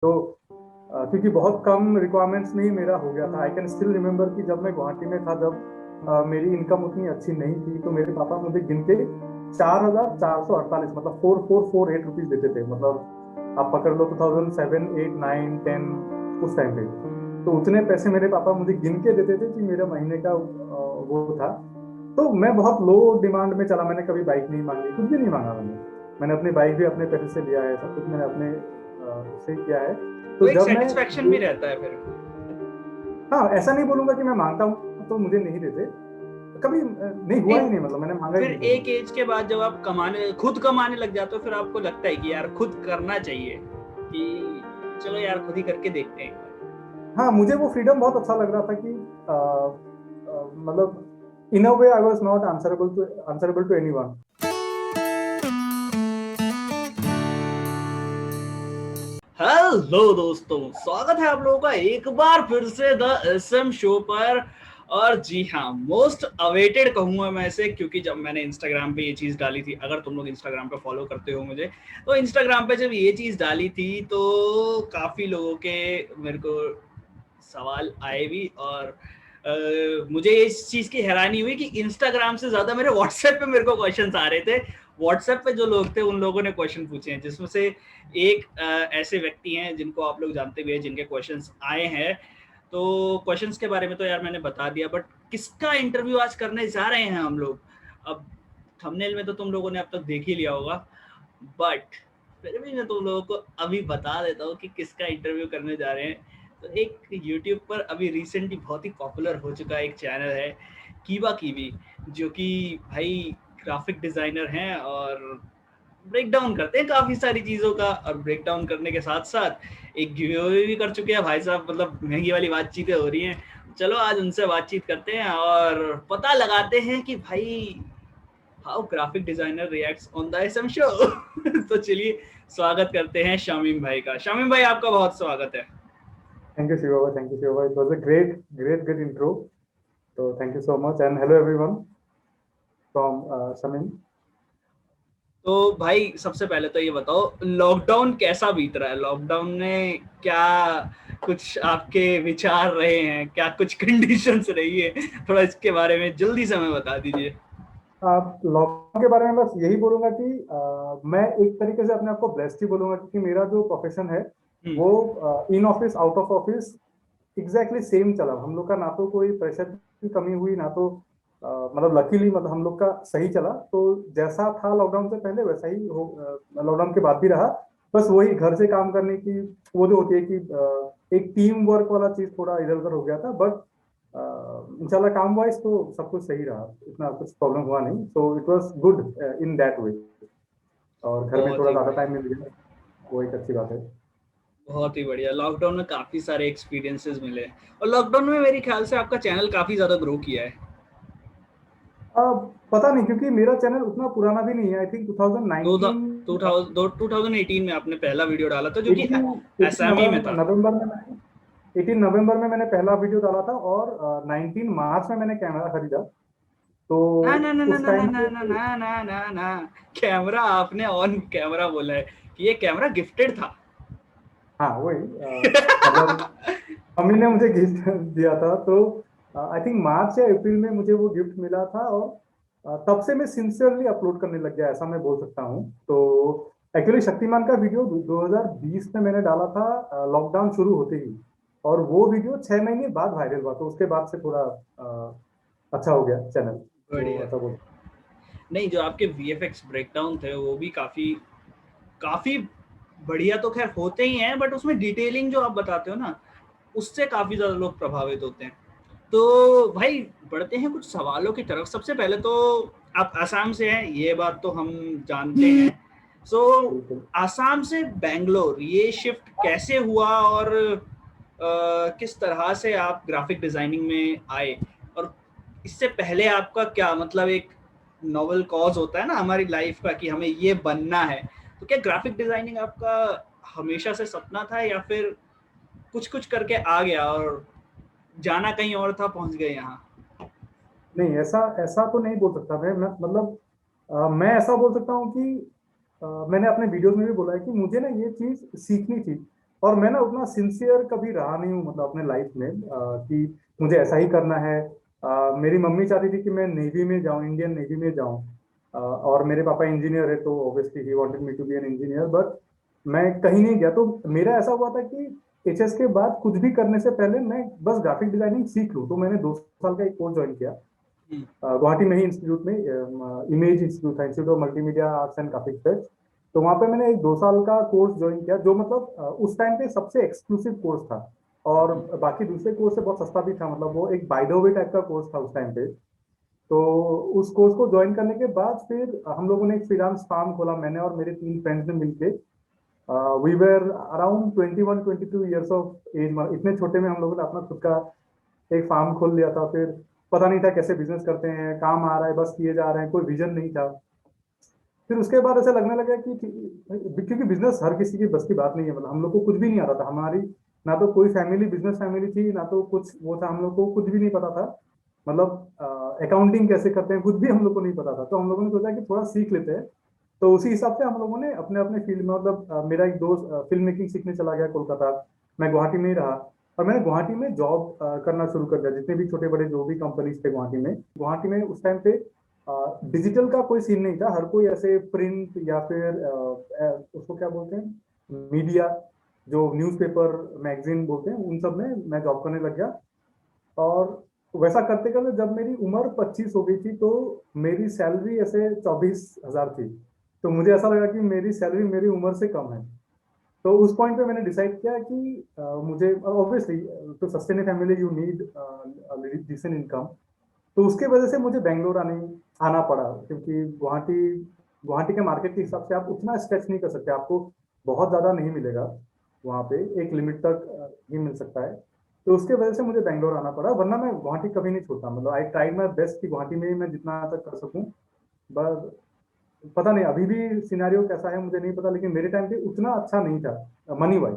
तो क्योंकि बहुत कम रिक्वायरमेंट्स में ही मेरा हो गया था। आई कैन स्टिल रिमेम्बर कि जब मैं गुवाहाटी में था, जब मेरी इनकम उतनी अच्छी नहीं थी, तो मेरे पापा मुझे गिन के 4,448 मतलब 4448 रुपीज देते थे। मतलब आप पकड़ लो 2007 8 9 10 उस टाइम पे। तो उतने पैसे मेरे पापा मुझे गिन के देते थे कि मेरा महीने का वो था। तो मैं बहुत लो डिमांड में चला। मैंने कभी बाइक नहीं मांगी, कुछ भी नहीं मांगा मैंने। मैंने अपनी बाइक भी अपने पैसे से लिया है, सब कुछ मैंने अपने से किया है। वो तो एक जब मैं सेटिस्फेक्शन भी रहता है फिर। हाँ, ऐसा नहीं बोलूंगा कि मैं मांगता हूँ तो मुझे नहीं देते। कभी नहीं हुआ नहीं, ही नहीं, मतलब मैंने मांगा ही फिर नहीं एक कभी। एज के बाद जब आप खुद कमाने लग जाते हो, फिर आपको लगता है कि यार खुद करना चाहिए, कि चलो यार खुद ही करके देखते हैं। हाँ, मुझे वो फ्रीडम बहुत अच्छा लग रहा था कि मतलब in a way I was not answerable to anyone. Hello दोस्तों, स्वागत है आप लोगों का एक बार फिर से द एसएम शो पर। और जी हाँ, मोस्ट अवेटेड कहूंगा मैं इसे, क्योंकि जब मैंने इंस्टाग्राम पे ये चीज़ डाली थी, अगर तुम लोग इंस्टाग्राम पे फॉलो करते हो मुझे, तो इंस्टाग्राम पे जब ये चीज़ डाली थी तो काफ़ी लोगों के मेरे को सवाल आए भी। और मुझे इस चीज़ की हैरानी हुई कि इंस्टाग्राम से ज़्यादा मेरे व्हाट्सएप पे मेरे को क्वेश्चंस आ रहे थे। व्हाट्सएप पे जो लोग थे उन लोगों ने क्वेश्चन पूछे हैं, जिसमें से एक ऐसे व्यक्ति हैं जिनको आप लोग जानते भी हैं, जिनके क्वेश्चंस आए हैं। तो क्वेश्चंस के बारे में तो यार मैंने बता दिया, बट किसका इंटरव्यू आज करने जा रहे हैं हम लोग, अब थंबनेल में तो तुम लोगों ने अब तक देख ही लिया होगा, बट फिर भी मैं तुम लोगों को अभी बता देता हूँ कि किसका इंटरव्यू करने जा रहे हैं। तो एक यूट्यूब पर अभी रिसेंटली बहुत ही पॉपुलर हो चुका एक चैनल है, कीबा कीवी, जो कि भाई ग्राफिक डिज़ाइनर हैं और ब्रेक डाउन करते हैं काफ़ी सारी चीज़ों का। और ब्रेक डाउन करने के साथ साथ एक गिव अवे भी कर चुके हैं भाई साहब, मतलब महंगी वाली बातचीतें हो रही हैं। चलो आज उनसे बातचीत करते हैं और पता लगाते हैं कि भाई how graphic designer reacts on the SM show. तो चलिए स्वागत करते हैं शामीम भाई का। शामीम भाई, आपका बहुत स्वागत है। Thank you Shiva, thank you Shiva, it was a great great good intro. तो thank you so much and hello everyone from Sameen. तो भाई सबसे पहले तो ये बताओ, लॉकडाउन कैसा बीत रहा है? लॉकडाउन में क्या कुछ आपके विचार रहे हैं, क्या कुछ कंडीशंस रही है? थोड़ा इसके बारे में जल्दी से हमें बता दीजिए। लॉकडाउन के बारे में बस यही बोलूंगा कि मैं एक तरीके से अपने आप को ब्लेस्ड ही बोलूंगा, क्योंकि मेरा जो प्रोफेशन है हम्म। वो in office out of office exactly same चला। हम लोग का ना तो कोई प्रेशर की कमी हुई, ना तो मतलब लकीली मतलब हम लोग का सही चला। तो जैसा था लॉकडाउन से पहले वैसा ही हो लॉकडाउन के बाद भी रहा। बस वही घर से काम करने की वो जो होती है कि एक टीम वर्क वाला चीज थोड़ा इधर उधर हो गया था। बट इंशाल्लाह काम वाइज तो सब कुछ सही रहा, इतना कुछ प्रॉब्लम हुआ नहीं। So it was good in that way. और घर में बहुत थोड़ा ही ज्यादा बढ़िया। टाइम मिल गया, वो एक अच्छी बात है। बहुत ही बढ़िया। लॉकडाउन में काफी सारे एक्सपीरियंसेस मिले, और लॉकडाउन में मेरे ख्याल से आपका चैनल काफी ज्यादा ग्रो किया है। पता नहीं, क्योंकि मेरा चैनल उतना पुराना भी नहीं है। आई थिंक दो 2019 2018 में आपने पहला वीडियो डाला था, जो कि 18 असमी में था। नवंबर में 18 नवंबर में मैंने पहला वीडियो डाला था, और 19 मार्च में मैंने कैमरा खरीदा। तो ना ना ना ना उस ना ना टाइम ना से ना ना ना ना ना, कैमरा आपने ऑन कैमरा बोला है कि ये कैमरा गिफ्टेड था। हाँ वही मतलब मम्मी ने मुझे गिफ्ट दिया था। तो आई थिंक मार्च या अप्रैल में मुझे वो गिफ्ट मिला था। और तब से मैं सिंसियरली अपलोड करने लग गया, ऐसा मैं बोल सकता हूँ। तो एक्चुअली शक्तिमान का वीडियो 2020 में मैंने डाला था, लॉकडाउन शुरू होते ही। और वो वीडियो 6 महीने बाद वायरल हुआ, तो उसके बाद से थोड़ा अच्छा हो गया चैनल, तो बढ़िया। ऐसा बोल। नहीं, जो आपके वीएफएक्स ब्रेकडाउन थे वो भी काफी काफी बढ़िया तो खैर होते ही हैं, बट उसमें डिटेलिंग जो आप बताते हो ना, उससे काफी ज्यादा लोग प्रभावित होते हैं। तो भाई बढ़ते हैं कुछ सवालों की तरफ। सबसे पहले तो आप आसाम से हैं, ये बात तो हम जानते हैं। सो बिल्कुल। आसाम से बेंगलोर ये शिफ्ट कैसे हुआ, और किस तरह से आप ग्राफिक डिजाइनिंग में आए? और इससे पहले आपका क्या मतलब, एक नोवेल कॉज होता है ना हमारी लाइफ का कि हमें ये बनना है, तो क्या ग्राफिक डिजाइनिंग आपका हमेशा से सपना था, या फिर कुछ कुछ करके आ गया और जाना कहीं और था, पहुंच गए यहाँ? नहीं, ऐसा ऐसा तो नहीं बोल सकता मतलब मैं ऐसा बोल सकता हूँ कि मैंने अपने वीडियोस में भी बोला है कि मुझे ना ये चीज सीखनी थी। और मैं ना उतना सिंसियर कभी रहा नहीं हूँ, मतलब अपने लाइफ में कि मुझे ऐसा ही करना है। मेरी मम्मी चाहती थी कि मैं नेवी में जाऊँ, इंडियन नेवी में जाऊँ। और मेरे पापा इंजीनियर है, तो ऑब्वियसली ही wanted me to be an engineer, but मैं कहीं नहीं गया। तो मेरा ऐसा हुआ था कि एचएस के बाद कुछ भी करने से पहले मैं बस ग्राफिक डिजाइनिंग सीख लूँ। तो मैंने 2 साल का एक कोर्स ज्वाइन किया हम्म। गुवाहाटी में ही इंस्टीट्यूट में, इमेज इंस्टीट्यूट था, institute of multimedia arts and graphics. तो वहाँ पे मैंने एक 2 साल का कोर्स ज्वाइन किया, जो मतलब उस टाइम पे सबसे एक्सक्लूसिव कोर्स था। और बाकी दूसरे कोर्स से बहुत सस्ता भी था, मतलब वो एक बाय द वे टाइप का कोर्स था उस टाइम पे। तो उस कोर्स को ज्वाइन करने के बाद फिर हम लोगों ने एक फ्रीलांस फार्म खोला, मैंने और मेरे 3 फ्रेंड्स ने मिलके। We were around 21-22 years of age. इतने छोटे में हम लोगों ने अपना खुद का एक फार्म खोल लिया था। फिर पता नहीं था कैसे बिजनेस करते हैं, काम आ रहा है बस किए जा रहे हैं, कोई विजन नहीं था। फिर उसके बाद ऐसा लगने लगा कि क्योंकि बिजनेस हर किसी की बस की बात नहीं है, मतलब हम लोग को कुछ भी नहीं आता था। हमारी ना तो कोई फैमिली बिजनेस फैमिली थी, ना तो कुछ वो था, हम लोग को कुछ भी नहीं पता था। मतलब अकाउंटिंग कैसे करते हैं कुछ भी हम लोग को नहीं पता था। तो हम लोगों ने सोचा कि थोड़ा सीख लेते हैं। तो उसी हिसाब से हम लोगों ने अपने अपने फील्ड में, मतलब मेरा एक दोस्त फिल्म मेकिंग सीखने चला गया कोलकाता, मैं गुवाहाटी में ही रहा। और मैंने गुवाहाटी में जॉब करना शुरू कर दिया, जितने भी छोटे बड़े जो भी कंपनीज थे गुवाहाटी में उस टाइम पे डिजिटल का कोई सीन नहीं था। हर कोई ऐसे प्रिंट या फिर उसको क्या बोलते हैं, मीडिया, जो न्यूज़पेपर मैगजीन बोलते हैं, उन सब में मैं जॉब करने लग गया। और वैसा करते करते जब मेरी उम्र 25 हो गई थी, तो मेरी सैलरी ऐसे 24,000 थी। तो मुझे ऐसा लगा कि मेरी सैलरी मेरी उम्र से कम है। तो उस पॉइंट पे मैंने डिसाइड किया कि मुझे obviously to sustain a family you need decent income. तो उसके वजह से मुझे बेंगलोर आना पड़ा, क्योंकि गुवाहाटी गुवाहाटी के मार्केट के हिसाब से आप उतना स्ट्रेच नहीं कर सकते, आपको बहुत ज़्यादा नहीं मिलेगा वहाँ पे, एक लिमिट तक ही मिल सकता है। तो उसके वजह से मुझे बेंगलोर आना पड़ा, वरना मैं गुवाहाटी कभी नहीं छोड़ता। मतलब आई ट्राइड माई बेस्ट कि गुवाहाटी में ही मैं जितना तक कर सकूँ। बस पता नहीं अभी भी सिनेरियो कैसा है मुझे नहीं पता, लेकिन मेरे टाइम पे उतना अच्छा नहीं था मनी वाइज।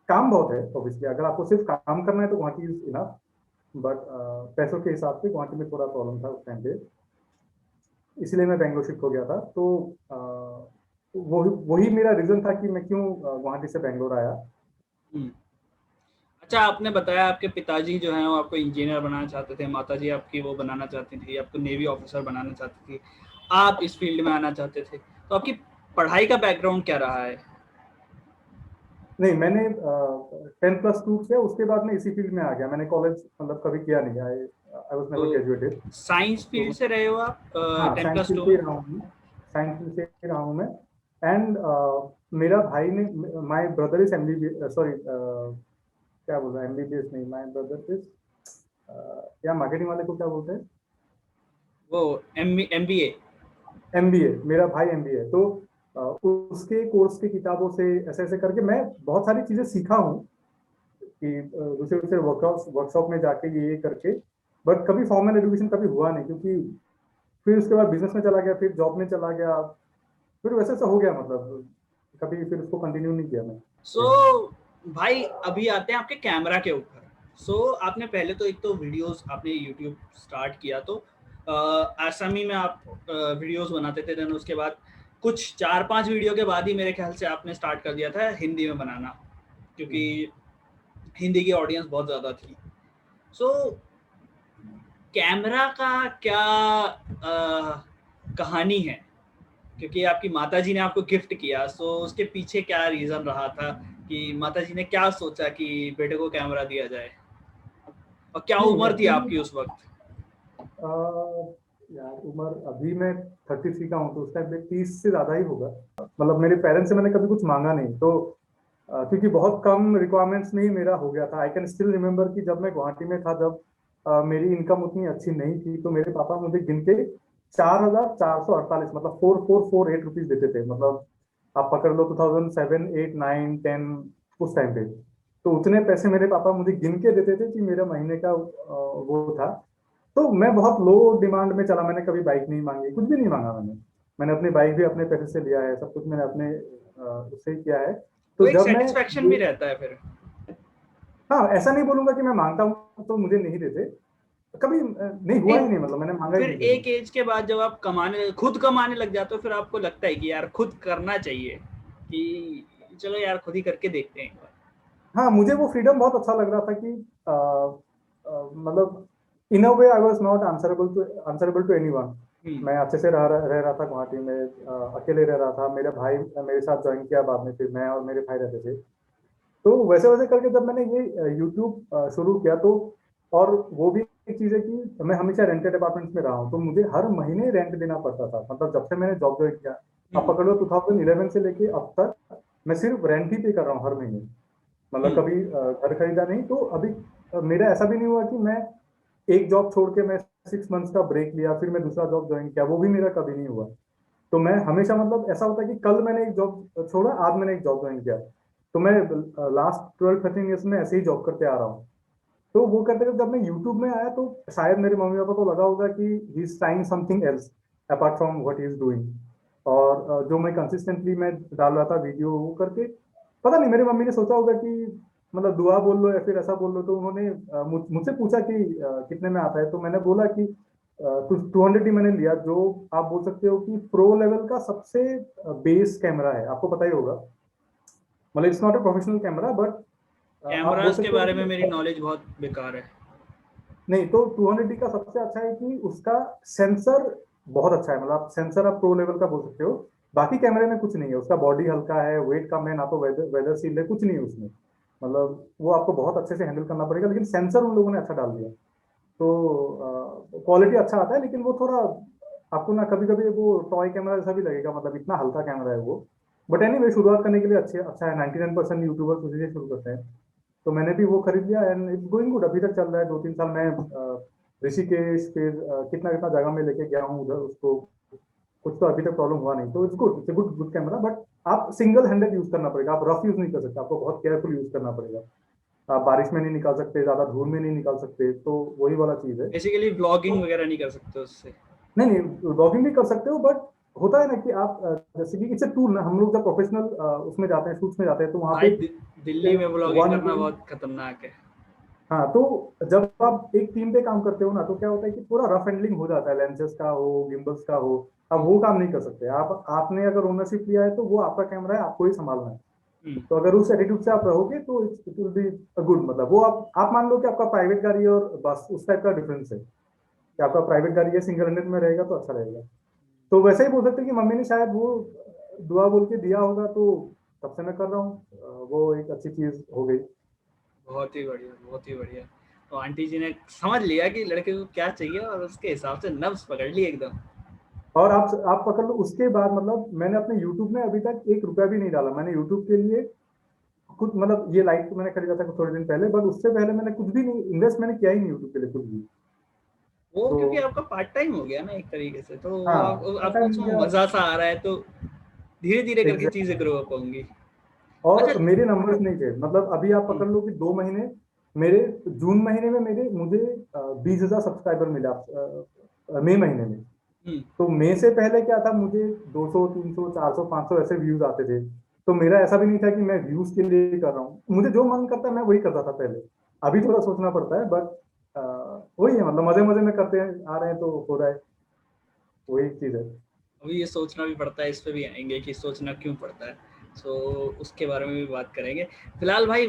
काम बहुत है ऑब्वियसली, अगर आपको सिर्फ काम करना है तो गुवाहाटी इज इनफ, बट पैसों के हिसाब से गुवाहाटी में थोड़ा प्रॉब्लम था उस टाइम पे। इसलिए मैं बेंगलोर शिफ्ट हो गया था। तो वही वही मेरा रीजन था कि मैं क्यों गुवाहाटी से बेंगलोर आया। हम्म। अच्छा, आपने बताया आपके पिताजी जो हैं वो आपको इंजीनियर बनाना चाहते थे, माताजी आपकी वो बनाना चाहती थी, आपको नेवी ऑफिसर बनाना चाहती थी, आप इस फील्ड में आना चाहते थे। तो आपकी पढ़ाई का बैकग्राउंड क्या रहा है? नहीं, मैंने 10+2 किया, उसके बाद मैं इसी फील्ड में आ गया। मैंने कॉलेज मतलब कभी किया नहीं, आई आई वाज तो नेवर ग्रेजुएटेड। साइंस तो फील्ड से रहे हो आप हाँ, 10 साइंस प्लस फील्ड टू से ही में? रहा हूँ मैं। साइंस फील्ड से ही रहा हूँ मैं। एंड मेरा भाई ने, my brother is MBBS, sorry क्या बोल रहा है, एमबीबीएस नहीं, माय ब्रदर इज, या मार्केटिंग वाले को क्या बोलते हैं, वो MBA। एमबीए। मेरा भाई एमबीए। तो उसके कोर्स की किताबों से ऐसे ऐसे करके मैं बहुत सारी चीजें सीखा हूँ कि दूसरे दूसरे वर्कशॉप में जाके ये करके। बट कभी फॉर्मल एजुकेशन कभी हुआ नहीं, क्योंकि फिर उसके बाद बिजनेस में चला गया, फिर जॉब में चला गया, फिर वैसे से हो गया, मतलब कभी फिर उसको कंटिन्यू नहीं किया मैं। सो भाई, अभी आते हैं आपके कैमरा के ऊपर। आपने पहले तो एक तो वीडियोस आपने यूट्यूब स्टार्ट किया, तो आसामी में आप वीडियोस बनाते थे, देन उसके बाद कुछ 4-5 वीडियो के बाद ही मेरे ख्याल से आपने स्टार्ट कर दिया था हिंदी में बनाना, क्योंकि हिंदी की ऑडियंस बहुत ज़्यादा थी। सो कैमरा का क्या कहानी है? क्योंकि आपकी माताजी ने आपको गिफ्ट किया, सो उसके पीछे क्या रीजन रहा था कि माताजी ने क्या सोचा कि बेटे को कैमरा दिया जाए, और क्या नहीं उम्र थी एक्चुअली आपकी उस वक्त? यार उम्र अभी मैं 33 का हूँ, तो उस टाइम पे 30 से ज्यादा ही होगा। मतलब मेरे पेरेंट्स से मैंने कभी कुछ मांगा नहीं, तो क्योंकि बहुत कम रिक्वायरमेंट्स में ही मेरा हो गया था। आई कैन स्टिल रिमेम्बर कि जब मैं गुवाहाटी में था, जब मेरी इनकम उतनी अच्छी नहीं थी, तो मेरे पापा मुझे गिन के 4,448, मतलब 4,448 रुपीज देते थे। मतलब आप पकड़ लो 2007, 8, 9, 10, उस टाइम पे। तो उतने पैसे मेरे पापा मुझे गिन के देते थे कि मेरे महीने का वो था। तो मैं बहुत लो डिमांड में चला, मैंने कभी बाइक नहीं मांगी, कुछ भी नहीं मांगा मैंने। मैंने अपनी बाइक भी अपने पैसे से लिया है, सब कुछ मैंने अपने उससे ही किया है। वो तो एक जब मैं सेटिस्फेक्शन भी रहता है फिर। हाँ, ऐसा नहीं बोलूंगा कि मैं मांगता हूँ तो मुझे नहीं देते, कभी नहीं हुआ नहीं, ही नहीं, मतलब मैंने मांगा ही फिर नहीं कभी। एक एज के बाद जब आप खुद कमाने लग जाते हो, फिर आपको लगता है कि यार खुद करना चाहिए, कि चलो यार खुद ही करके देखते हैं एक बार। हाँ, मुझे वो फ्रीडम बहुत अच्छा लग रहा था कि मतलब in a way I was not answerable to anyone. Hmm. मैं अच्छे से रह रहा था गुवाहाटी में, अकेले रह रहा था। मेरा भाई मेरे साथ ज्वाइन किया बाद में, फिर मैं और मेरे भाई रहते थे। तो वैसे वैसे करके जब मैंने ये यूट्यूब शुरू किया तो, और वो भी एक चीज़ है कि मैं हमेशा रेंटेड अपार्टमेंट्स में रहा हूँ, तो मुझे हर महीने रेंट देना पड़ता था। मतलब जब से मैंने जॉब ज्वाइन किया, आप हम्म। पकड़ लो 2011 से लेके अब तक मैं सिर्फ रेंट ही पे कर रहा हूँ हर महीने। मतलब हम्म। कभी घर खरीदा नहीं। तो अभी मेरा ऐसा भी नहीं हुआ कि मैं एक जॉब छोड़ के मैं 6 मंथ्स का ब्रेक लिया फिर मैं दूसरा जॉब ज्वाइन किया, वो भी मेरा कभी नहीं हुआ। तो मैं हमेशा, मतलब ऐसा होता है कि कल मैंने एक जॉब छोड़ा, आज मैंने एक जॉब ज्वाइन किया। तो मैं लास्ट 12-13 ईयर्स में ऐसे ही जॉब करते आ रहा हूँ। तो वो करते करते जब मैं यूट्यूब में आया तो शायद मेरे मम्मी पापा को लगा होगा कि he is trying something else apart from what he is doing. और जो मैं कंसिस्टेंटली मैं डाल रहा था वीडियो वो करके, पता नहीं मेरी मम्मी ने सोचा होगा कि मतलब दुआ बोल लो या फिर ऐसा बोल लो। तो उन्होंने मुझसे पूछा कि कितने में आता है, तो मैंने बोला कि 200 ही मैंने लिया, जो आप बोल सकते हो कि प्रो लेवल का सबसे बेस कैमरा है, आपको पता ही होगा। मतलब it's not a professional camera but आप बोल कैमरास के सकते हो बारे में मेरी कि नॉलेज बहुत बेकार है। नहीं, तो 200D का सबसे अच्छा है कि उसका सेंसर बहुत अच्छा है। मतलब सेंसर आप प्रो लेवल का बोल सकते हो। बाकी कैमरे में कुछ नहीं है, उसका बॉडी हल्का है, वेट कम है, ना तो वेदर वेदर सील है, कुछ नहीं है उसमें। मतलब वो आपको बहुत अच्छे से हैंडल करना पड़ेगा, लेकिन सेंसर उन लोगों ने अच्छा डाल दिया। तो क्वालिटी अच्छा आता है, लेकिन वो थोड़ा आपको ना कभी कभी वो टॉय कैमरा जैसा भी लगेगा, मतलब इतना हल्का कैमरा है वो। बट एनीवे शुरुआत करने के लिए अच्छे अच्छा है। 99% यूट्यूबर्स उसी से शुरू करते हैं। तो मैंने भी वो खरीद लिया एंड इट्स गोइंग गुड। अभी तक चल रहा है। 2-3 साल मैं ऋषिकेश फिर कितना कितना जगह में लेके गया हूँ उधर उसको। कुछ तो अभी तक प्रॉब्लम हुआ नहीं, तो it's good, it's good good camera. But आप सिंगल हैंडेड यूज करना पड़ेगा, आप रफ यूज नहीं कर सकते, आपको बहुत केयरफुल यूज करना पड़ेगा। आप बारिश में नहीं निकाल सकते, ज्यादा धूल में नहीं निकाल सकते, तो वही वाला चीज है। बेसिकली तो व्लॉगिंग वगैरह नहीं कर सकते उससे। नहीं नहीं, ब्लॉगिंग भी कर सकते हो, बट होता है ना कि आप जैसे कि इट्स अ टूल ना। हम लोग जब प्रोफेशनल उसमें जाते हैं, शूट्स में जाते हैं, तो वहाँ भाई पे दिल्ली में व्लॉगिंग वन करना बहुत खतरनाक है। हाँ, तो जब आप एक टीम पे काम करते हो ना, तो क्या होता है कि पूरा रफ हैंडलिंग हो जाता है, लेंसेज का हो, गिम्बल्स का हो। अब हम्म। वो काम नहीं कर सकते आप। आपने अगर ओनरशिप लिया है तो वो आपका कैमरा है, आपको ही संभालना है। हम्म। तो अगर उस एटीट्यूड से आप रहोगे तो इट विल बी गुड। मतलब वो आप मान लो कि आपका प्राइवेट गाड़ी है और बस उस टाइप का डिफरेंस है कि आपका प्राइवेट गाड़ी है, सिंगल हैंडेड में रहेगा तो अच्छा रहेगा। तो वैसे ही बोल सकते हैं कि मम्मी ने शायद वो दुआ बोल के दिया होगा, तो तब से मैं कर रहा हूँ। वो एक अच्छी चीज हो गई। बहुत ही बढ़िया, बहुत ही बढ़िया। तो आंटी जी ने समझ लिया कि लड़के को क्या चाहिए और उसके हिसाब से नब्ज पकड़ ली एकदम। और आप पकड़ लो उसके बाद, मतलब मैंने अपने यूट्यूब में अभी तक 1 रुपया भी नहीं डाला। मैंने यूट्यूब के लिए कुछ, मतलब ये लाइट तो मैंने खरीदा था थोड़े दिन पहले, बट उससे पहले मैंने कुछ भी नहीं इन्वेस्ट मैंने किया ही नहीं यूट्यूब के लिए कुछ भी। वो तो क्योंकि आपका पार्ट टाइम हो गया ना एक तरीके से, तो वो हाँ, आपको टाइम उसमें गया। मजा सा आ रहा है, तो धीरे धीरे करके चीजें एग्जैक्ट। ग्रो अप होंगी। अच्छा। और मेरे नंबर्स नहीं थे। मतलब अभी आप हम्म। पकड़ लो कि 2 महीने मेरे, जून महीने में मेरे मुझे 20,000 सब्सक्राइबर मिला, मई महीने में। हम्म। तो मई से पहले क्या था, मुझे 200 300 400 500 ऐसे व्यूज आते थे। तो मेरा ऐसा भी नहीं था कि मैं व्यूज के लिए कर रहा हूँ, मुझे जो मन करता है मैं वही करता था पहले। अभी थोड़ा सोचना पड़ता है, बट वही है। मतलब मजे मजे में करते हैं आ रहे हैं तो हो रहा है, वही चीज है। अभी ये सोचना भी पड़ता है, इस पे भी आएंगे कि सोचना क्यों पड़ता है। सो उसके बारे में भी बात करेंगे। फिलहाल भाई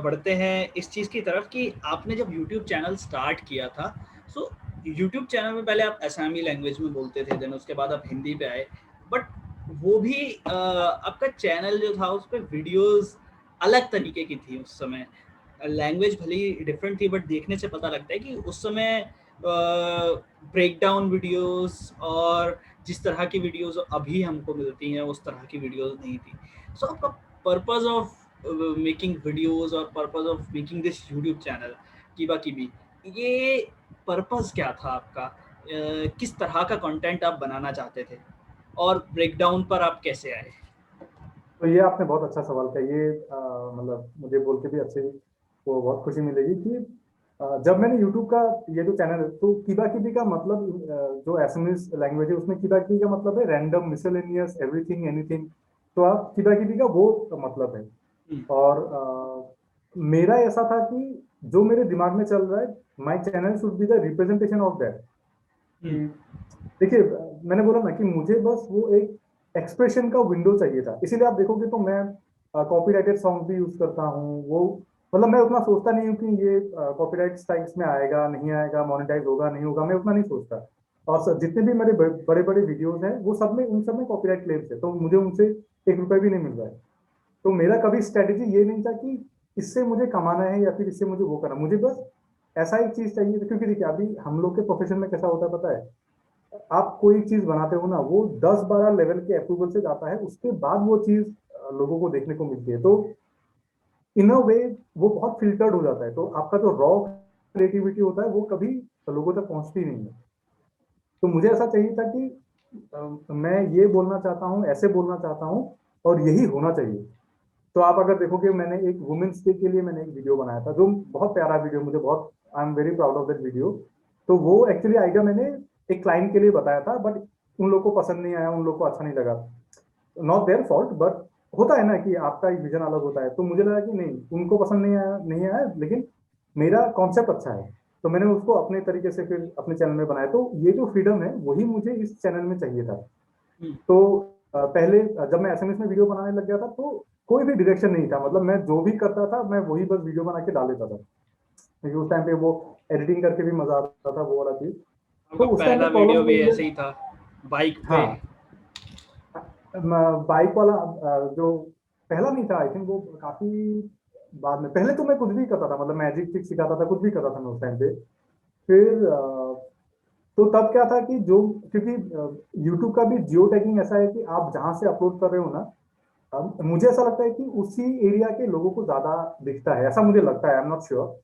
बढ़ते हैं इस चीज़ की तरफ कि आपने जब यूट्यूब चैनल स्टार्ट किया था, सो यूट्यूब चैनल में पहले आप असमी लैंग्वेज में बोलते थे, देन उसके बाद आप हिंदी पे आए। बट वो भी आपका चैनल जो था उस पर वीडियोज़ अलग तरीके की थी उस समय। लैंग्वेज भले ही डिफरेंट थी, बट देखने से पता लगता है कि उस समय ब्रेक डाउन वीडियोस और जिस तरह की वीडियोस अभी हमको मिलती हैं उस तरह की वीडियोस नहीं थी। सो आपका पर्पस ऑफ मेकिंग वीडियोस और purpose of making this YouTube channel कीबा कीबी, ये पर्पस क्या था आपका? किस तरह का कंटेंट आप बनाना चाहते थे और ब्रेक डाउन पर आप कैसे आए? तो ये आपने बहुत अच्छा सवाल किया। ये मतलब मुझे बोल के भी अच्छे, वो बहुत खुशी मिलेगी कि जब मैंने यूट्यूब का ये जो चैनल है, तो किबा किबी का मतलब जो एसएमएस लैंग्वेज है उसमें किबा किबी का मतलब है रैंडम मिसलेनियस एवरीथिंग एनीथिंग। तो आप किबा किबी का वो मतलब है। हम्म। और मेरा ऐसा था कि जो मेरे दिमाग में चल रहा है, my channel should be the representation of that. Hmm. कि देखिए, मैंने बोला ना कि मुझे बस वो एक एक्सप्रेशन का विंडो चाहिए था। इसीलिए आप देखोगे तो मैं कॉपीराइटेड सॉन्ग भी यूज करता हूँ। वो मतलब मैं उतना सोचता नहीं हूँ कि ये कॉपीराइट स्ट्राइक्स में आएगा नहीं आएगा, मोनेटाइज होगा नहीं होगा, मैं उतना नहीं सोचता। और जितने भी मेरे बड़े बड़े वीडियोस हैं वो सब में, उन सब में कॉपीराइट क्लेम्स है, तो मुझे उनसे 1 रुपए भी नहीं मिल रहा है। तो मेरा कभी स्ट्रेटेजी ये नहीं था कि इससे मुझे कमाना है या फिर इससे मुझे वो करना, मुझे बस ऐसा एक चीज चाहिए था। क्योंकि देखिए अभी हम लोग के प्रोफेशन में कैसा होता है पता है, आप कोई चीज बनाते हो ना, वो 10-12 लेवल के अप्रूवल से जाता है, उसके बाद वो चीज लोगों को देखने को मिलती है। तो इन अ वे वो बहुत फिल्टर्ड हो जाता है, तो आपका जो रॉ क्रिएटिविटी होता है वो कभी लोगों तक पहुंचती नहीं है। तो मुझे ऐसा चाहिए था कि मैं ये बोलना चाहता हूँ, ऐसे बोलना चाहता हूँ, और यही होना चाहिए। तो आप अगर देखोगे, मैंने एक वुमेन्स डे के लिए मैंने एक वीडियो बनाया था, जो बहुत प्यारा वीडियो, मुझे बहुत, I am very proud of that video. तो वो एक्चुअली आइडिया मैंने एक क्लाइंट के लिए बताया था, बट उन लोगों को पसंद नहीं आया, उन लोगों को अच्छा नहीं लगा। नॉट देयर फॉल्ट, बट होता है ना कि आपका एक विजन अलग होता है। तो मुझे लगा कि नहीं, उनको पसंद नहीं आया, लेकिन मेरा कॉन्सेप्ट अच्छा है, तो मैंने उसको अपने तरीके से फिर अपने चैनल में बनाया। तो ये जो फ्रीडम है वही मुझे इस चैनल में चाहिए था। तो पहले जब मैं एसएमएस में वीडियो बनाने लग गया था, तो कोई भी डायरेक्शन नहीं था, मतलब मैं जो भी करता था मैं वही बस वीडियो बना के डाल देता था, क्योंकि उस टाइम पे वो एडिटिंग करके भी मजा आता था, वो वाला चीज। आपका तो उस टाइम पहला पे प्रॉब्लम वीडियो भी ये, ऐसे ही था, बाइक पे। हाँ, बाइक वाला जो पहला नहीं था, आई थिंक वो काफी बाद में। पहले तो मैं कुछ भी करता था, मतलब मैजिक ट्रिक सिखाता था, कुछ भी करता था मैं उस टाइम पे। फिर तो तब क्या था कि जो, क्योंकि यूट्यूब का भी जियो टैगिंग ऐसा है कि आप जहां से अपलोड कर रहे हो ना, मुझे ऐसा लगता है कि उसी एरिया के लोगों को ज्यादा दिखता है, ऐसा मुझे लगता है, आई एम नॉट श्योर।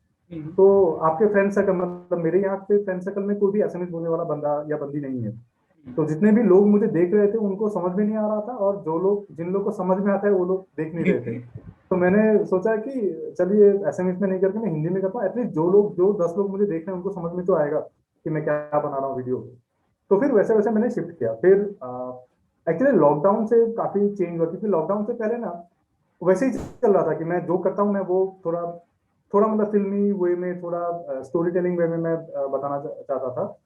तो आपके फ्रेंड सर्कल, मतलब मेरे यहाँ पे फ्रेंड सर्कल में कोई भी एसएमएस बोलने वाला बंदा या बंदी नहीं है। तो जितने भी लोग मुझे देख रहे थे उनको समझ में नहीं आ रहा था, और जो लोग, जिन लोग को समझ में आता है वो लोग देख नहीं रहे थे। तो मैंने सोचा कि चलिए एसएमएस में नहीं करके मैं हिंदी में करता हूँ, एटलीस्ट जो लोग, जो 10 लोग मुझे देख रहे हैं उनको समझ में तो आएगा कि मैं क्या बना रहा हूँ वीडियो। तो फिर वैसे वैसे मैंने शिफ्ट किया। फिर एक्चुअली लॉकडाउन से काफी चेंज हुआ, क्योंकि लॉकडाउन से पहले ना वैसे ही चल रहा था कि मैं जो करता हूँ मैं वो थोड़ा थोड़ा मतलब फिल्मी वे में, थोड़ा स्टोरी टेलिंग वे में मैं बताना चाहता था।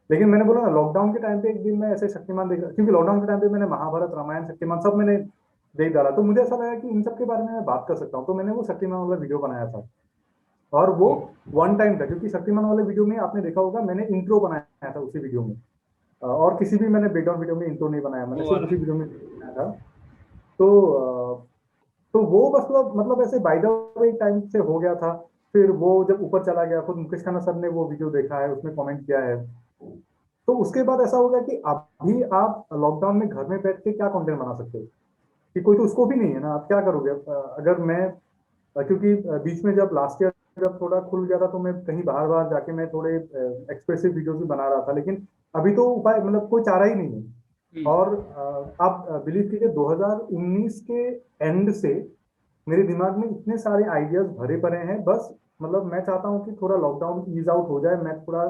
लेकिन मैंने बोला ना, लॉकडाउन के टाइम पे एक दिन मैं ऐसे शक्तिमान देख, क्योंकि लॉकडाउन के टाइम पे मैंने महाभारत, रामायण, शक्तिमान सब मैंने देख डाला, तो मुझे ऐसा लगा कि इन सब के बारे में मैं बात कर सकता हूँ। तो मैंने वो शक्तिमान वाला वीडियो बनाया था, और वो वन टाइम था, क्योंकि शक्तिमान वाले वीडियो में आपने देखा होगा मैंने इंट्रो बनाया था उसी वीडियो में। और किसी भी मैंने ब्रेकडाउन वीडियो में इंट्रो नहीं बनाया, मैंने वो सिर्फ वाला। उसी वीडियो में बनाया था। तो तो वो बस मतलब ऐसे बाय द वे टाइम से हो गया था। फिर वो जब ऊपर चला गया, खुद मुकेश खन्ना सर ने वो वीडियो देखा है, उसमें कमेंट किया है। तो उसके बाद ऐसा हो गया कि अभी आप लॉकडाउन में घर में बैठ के क्या कंटेंट बना सकते हो, कि कोई तो स्कोप ही नहीं है ना, आप क्या करोगे। अगर मैं क्योंकि बीच में जब लास्ट ईयर जब थोड़ा खुल गया था, तो मैं कहीं बाहर बाहर जाके मैं थोड़े एक्सप्रेसिव वीडियोस भी बना रहा था, लेकिन अभी तो उपाय, मतलब कोई चारा ही नहीं है। और आप बिलीव कीजिए, 2019 के एंड से मेरे दिमाग में इतने सारे आइडियाज भरे पड़े हैं, बस मतलब मैं चाहता हूँ कि थोड़ा लॉकडाउन ईज आउट हो जाए, मैं थोड़ा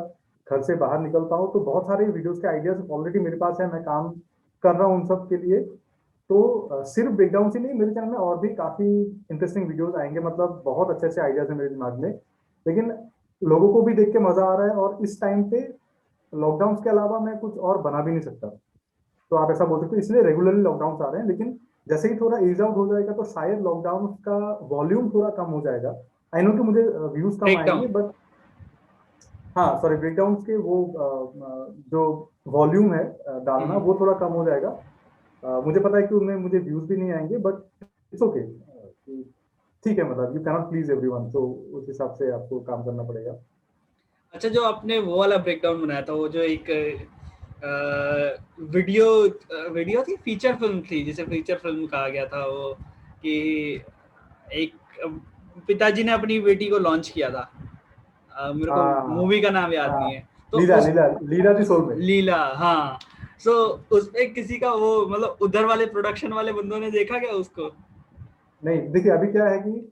घर से बाहर निकल पाऊँ। तो बहुत सारे वीडियोस के आइडियाज ऑलरेडी मेरे पास है, मैं काम कर रहा हूँ उन सब के लिए। तो सिर्फ ब्रेकडाउन से नहीं, मेरे चैनल में और भी काफी इंटरेस्टिंग वीडियोस आएंगे, मतलब बहुत अच्छे अच्छे आइडियाज हैं मेरे दिमाग में। लेकिन लोगों को भी देख के मजा आ रहा है, और इस टाइम पे लॉकडाउन के अलावा मैं कुछ और बना भी नहीं सकता। तो आप ऐसा बोल सकते हो, इसलिए रेगुलरली लॉकडाउन आ रहे हैं। लेकिन जैसे ही थोड़ा ईज आउट हो जाएगा, तो शायद लॉकडाउन का वॉल्यूम थोड़ा कम हो जाएगा। आई नो कि मुझे व्यूज कम आएंगे, ब्रेकडाउन। बट हाँ, सॉरी, ब्रेकडाउन के वो जो वॉल्यूम है डालना, वो थोड़ा कम हो जाएगा। मुझे पता है कि उनमें मुझे व्यूज भी नहीं आएंगे, बट इट्स ओके, ठीक है, मतलब यू कैनॉट प्लीज एवरीवन, तो उस हिसाब से आपको काम करना पड़ेगा। अच्छा, जो आपने वो वाला ब्रेकडाउन बनाया था, वो जो एक वीडियो वीडियो थी, फीचर फिल्म थी, जिसे फीचर फिल्म कहा गया था, वो कि एक पिताजी ने अपनी बेटी को लॉन्च किया था। मेरे को हाँ मूवी का नाम याद नहीं हाँ, है। तो लीला उस लीला लीला दी सोलमेट। लीला, हाँ। सो उसमें किसी का वो, मतलब उधर वाले प्रोडक्शन वाले बंदों ने देखा क्या उसको? नहीं, देखिए अभी क्या है कि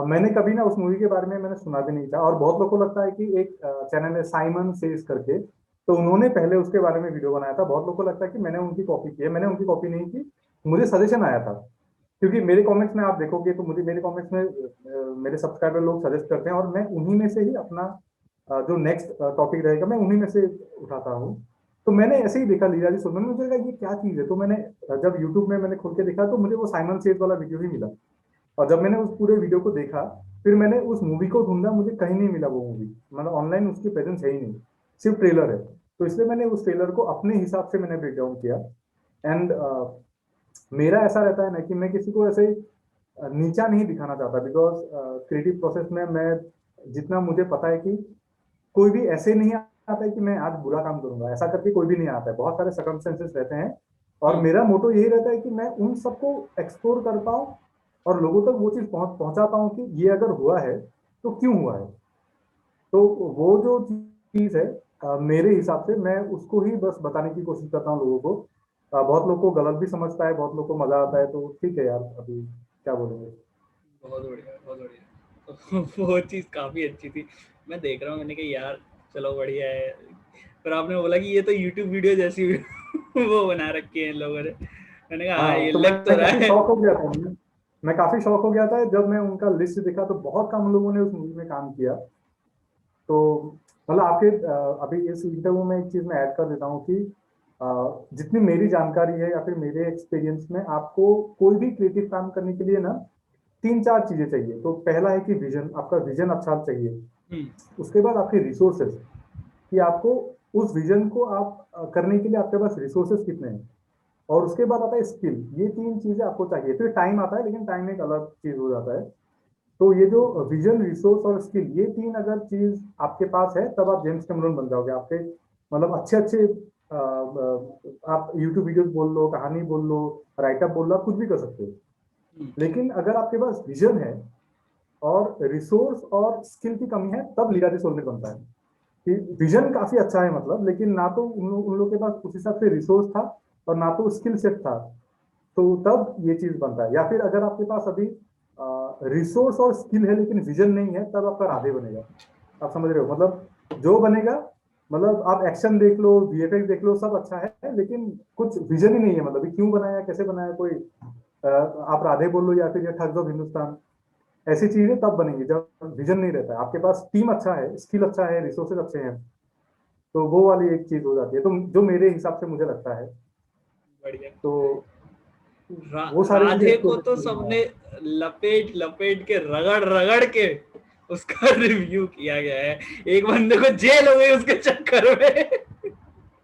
मैंने कभी ना उस मूवी के बारे में मैंने सुना भी नहीं था, और बहुत लोगों को लगता है कि एक चैनल है साइमन सेज करके, तो उन्होंने पहले उसके बारे में वीडियो बनाया था। बहुत लोगों को लगता है कि मैंने उनकी कॉपी की है, मैंने उनकी कॉपी नहीं की, मुझे सजेशन आया था। क्योंकि मेरे कमेंट्स में आप देखोगे तो मुझे मेरे कमेंट्स में मेरे सब्सक्राइबर लोग सजेस्ट करते हैं, और मैं उन्हीं में से ही अपना जो नेक्स्ट टॉपिक रहेगा मैं उन्हीं में से उठाता हूँ। तो मैंने ऐसे ही देखा लीला जी सोलमन, मुझे लगा ये क्या चीज़ है, तो मैंने जब यूट्यूब में मैंने खोल के देखा तो मुझे वो साइमन सेज वाला वीडियो ही मिला, और जब मैंने उस पूरे वीडियो को देखा फिर मैंने उस मूवी को ढूंढा, मुझे कहीं नहीं मिला वो मूवी, मतलब ऑनलाइन उसकी प्रेजेंस है ही नहीं, सिर्फ ट्रेलर है। तो इसलिए मैंने उस ट्रेलर को अपने हिसाब से मैंने ब्रेक डाउन किया। एंड मेरा ऐसा रहता है ना कि मैं किसी को ऐसे नीचा नहीं दिखाना चाहता, बिकॉज क्रिएटिव प्रोसेस में मैं जितना मुझे पता है कि कोई भी ऐसे नहीं आता है कि मैं आज बुरा काम करूंगा, ऐसा करके कोई भी नहीं आता है, बहुत सारे सर्कमस्टेंसेस रहते हैं। और मेरा मोटो यही रहता है कि मैं उन सबको एक्सप्लोर कर पाऊं और लोगों तक वो चीज पहुंचा पाऊं कि ये अगर हुआ है तो क्यों हुआ है। तो वो जो चीज है मेरे हिसाब से मैं उसको ही बस बताने की कोशिश करता हूँ लोगों को। बहुत लोग को गलत भी समझता है, बहुत लोग को मजा आता है, तो ठीक है यार, अभी क्या बोलेंगे। बहुत बढ़िया, बहुत बढ़िया। वो चीज़ काफ़ी अच्छी थी। मैं देख रहा हूँ, मैंने कहा यार चलो बढ़िया है। फिर आपने बोला कि ये तो यूट्यूब वीडियो जैसी वो बना रखी है इन लोगों ने। मैंने कहा हाँ हाँ, ये तो लग तो मैं रहा काफी है। शौक हो गया था, मैं काफी शौक हो गया था जब मैं उनका लिस्ट देखा तो बहुत कम लोगों ने उस मूवी में काम किया। तो मतलब आपके अभी इस इंटरव्यू में एक चीज मैं ऐड कर देता हूँ कि अ, जितनी मेरी जानकारी है या फिर मेरे एक्सपीरियंस में, आपको कोई भी क्रिएटिव काम करने के लिए ना तीन चार चीजें चाहिए। तो पहला है कि विजन, आपका विजन अच्छा चाहिए। हम्म, उसके बाद आपके रिसोर्सेज, कि आपको उस विजन को आप करने के लिए आपके पास रिसोर्सेज कितने हैं। और उसके बाद आता है स्किल, ये तीन चीजें आपको चाहिए। फिर टाइम आता है, लेकिन टाइम एक अलग चीज हो जाता है। तो ये जो विजन, रिसोर्स और स्किल, ये तीन अगर चीज आपके पास है तब आप जेम्स कैमरून बन जाओगे। आपके मतलब अच्छे अच्छे आप यूट्यूब वीडियोस बोल लो, कहानी बोल लो, राइटअप बोल लो, आप कुछ भी कर सकते हो। हम्म, लेकिन अगर आपके पास विजन है और रिसोर्स और स्किल की कमी है, तब लीगासी सोल्जर बनता है। कि विजन काफी अच्छा है मतलब, लेकिन ना तो उन लोग के पास उस हिसाब से रिसोर्स था और ना तो स्किल सेट था, तो तब ये चीज बनता है। या फिर अगर आपके पास अभी रिसोर्स और स्किल है लेकिन विजन नहीं है, तब आपका राधे बनेगा। आप समझ रहे हो मतलब, जो बनेगा, मतलब आप एक्शन देख लो, वीएफएक्स देख लो, सब अच्छा है लेकिन कुछ विजन ही नहीं है, मतलब ये क्यों बनाया, कैसे बनाया, कोई आप राधे बोल लो या फिर ये ठग्स ऑफ हिंदुस्तान, ऐसी चीजें तब बनेंगी जब विजन नहीं रहता है आपके पास। टीम अच्छा है, स्किल अच्छा है, रिसोर्सेज अच्छे हैं, तो वो वाली एक चीज हो जाती है। तो जो मेरे हिसाब से मुझे लगता है, बढ़िया। तो वो सारी चीजें राधे को एक्सप्लोर तो करना सबने लपेट लपेट के रगड़ रगड़ के उसका रिव्यू किया गया है। एक बंदे को जेल हो गई उसके चक्कर में।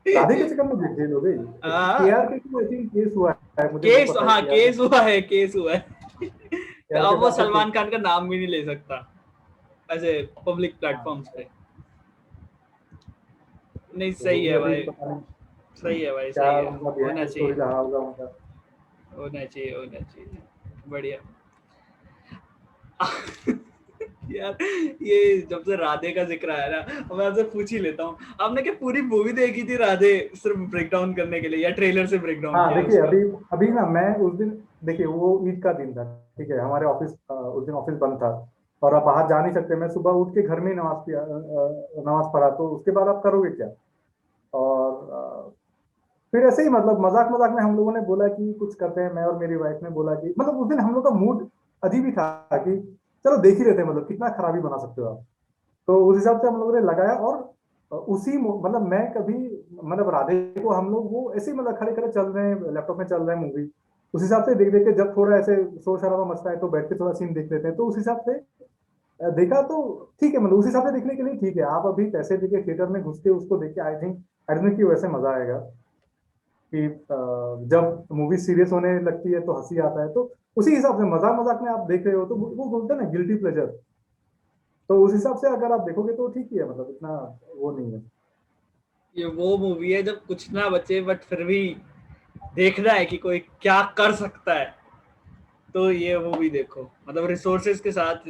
राधे के चक्कर में जेल हो गई। हाँ, केआर के आई थिंक केस हुआ है, मुझे वो केस, पता है हाँ केआर केस हुआ है, केस हुआ है। केआर के अब वो साथ तो केस। सलमान खान का नाम भी नहीं ले सकता ऐसे पब्लिक प्लेटफॉर्म्स हाँ, पे। नहीं तो वो सही भी है अभी भाई, पता नहीं सही है भाई, क्या सही है। उनका होना बिहाइंड स्टोरी चाहिए, रहा होगा उनका। होना चाहिए, होना चाहिए। बढ़िया। यार ये जब से राधे का जिक्र आया ना, मैं आपसे पूछ ही लेता हूँ, आपने क्या पूरी मूवी देखी थी राधे सिर्फ ब्रेक डाउन करने के लिए, या ट्रेलर से ब्रेक डाउन हाँ किया देखिए, उसका? अभी अभी ना मैं उस दिन, देखिए वो ईद का दिन था, ठीक है, हमारे ऑफिस उस दिन ऑफिस बंद था और आप बाहर जा नहीं सकते। मैं सुबह उठ के घर में ही नमाज पढ़ा, तो उसके बाद आप करोगे क्या। और फिर ऐसे ही मतलब मजाक मजाक में हम लोगों ने बोला कि कुछ करते हैं, मैं और मेरी वाइफ ने बोला कि मतलब उस दिन हम लोग का मूड अजीब ही था कि चलो देख ही रहे थे, मतलब कितना खराबी बना सकते हो आप। तो उस हिसाब से हम लोगों ने लगाया, और मतलब मैं कभी, मतलब राधे को हम लोग वो ऐसे ही मतलब खड़े खड़े चल रहे हैं, लैपटॉप में चल रहा है मूवी, उस हिसाब से देख देख के जब थोड़ा ऐसे शोर शराबा मचता है तो बैठ के थोड़ा सीन देख लेते हैं, तो उस हिसाब से देखा तो ठीक है, मतलब उस हिसाब से देखने के लिए ठीक है। आप अभी पैसे देके थिएटर में घुस के उसको देख के, आई थिंक कि वैसे मजा आएगा कि जब मूवी सीरियस होने लगती है तो हंसी आता है, तो उसी हिसाब से मजाक मजाक में आप देख रहे हो तो वो बोलते हैं ना गिल्टी प्लेजर, तो उस हिसाब से अगर आप देखोगे तो ठीक ही है, मतलब इतना वो नहीं है। ये वो मूवी है जब कुछ ना बचे बट फिर भी देखना है कि कोई क्या कर सकता है, तो ये मूवी देखो, मतलब रिसोर्सेज के साथ।